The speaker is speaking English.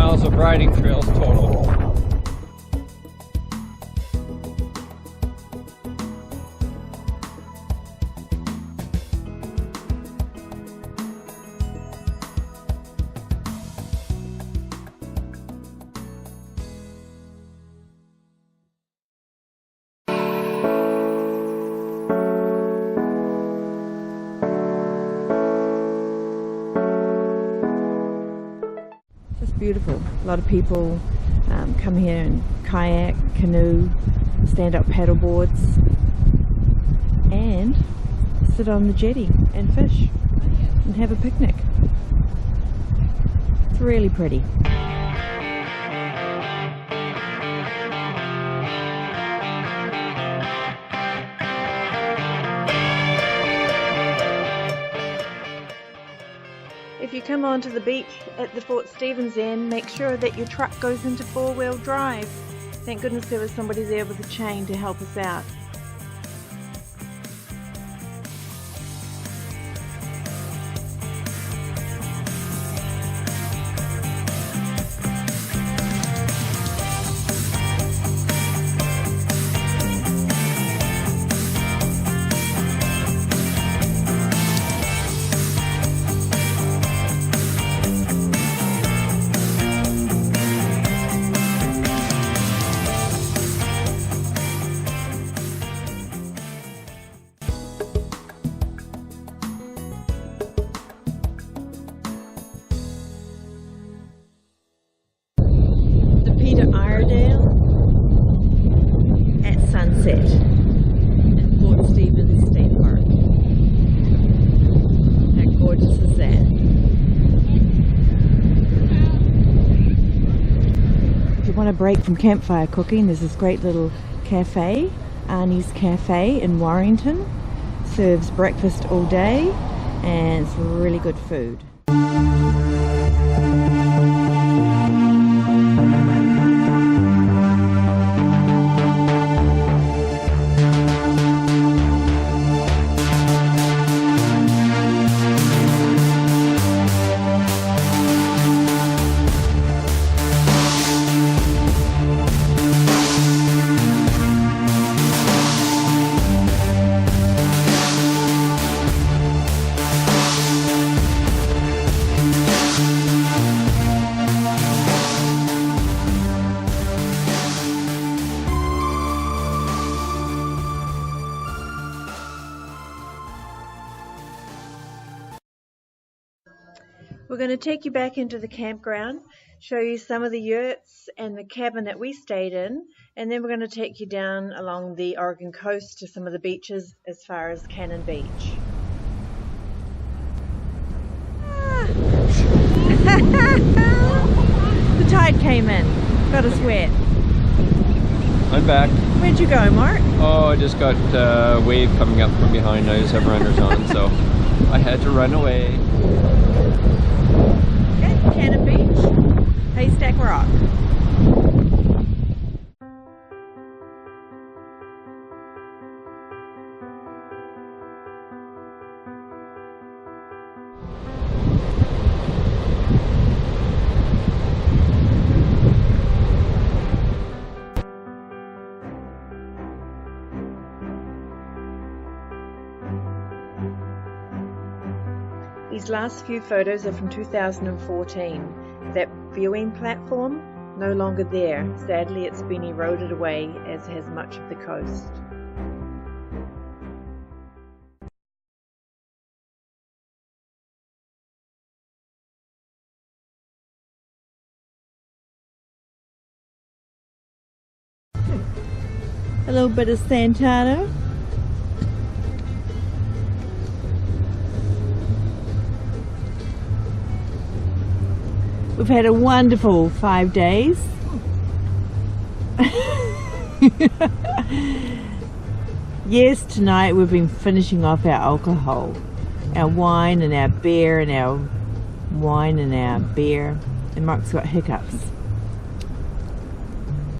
miles of riding trails total. Beautiful. A lot of people come here and kayak, canoe, stand-up paddle boards and sit on the jetty and fish and have a picnic. It's really pretty. If you come onto the beach at the Fort Stevens end, make sure that your truck goes into four-wheel drive. Thank goodness there was somebody there with a chain to help us out. Iredale at sunset at Fort Stevens State Park. How gorgeous is that? If you want a break from campfire cooking, there's this great little cafe, Arnie's Cafe in Warrington. Serves breakfast all day and it's really good food. We're going to take you back into the campground, show you some of the yurts and the cabin that we stayed in, and then we're going to take you down along the Oregon coast to some of the beaches as far as Cannon Beach. The tide came in, got us wet. I'm back. Where'd you go, Mark? Oh, I just got a wave coming up from behind. I just have runners on, so I had to run away. Okay, Cannon Beach, Haystack Rock. These last few photos are from 2014. That viewing platform, no longer there. Sadly, it's been eroded away, as has much of the coast. A little bit of Santana. We've had a wonderful 5 days. Yes, tonight we've been finishing off our alcohol. Our wine and our beer and our wine and our beer. And Mark's got hiccups.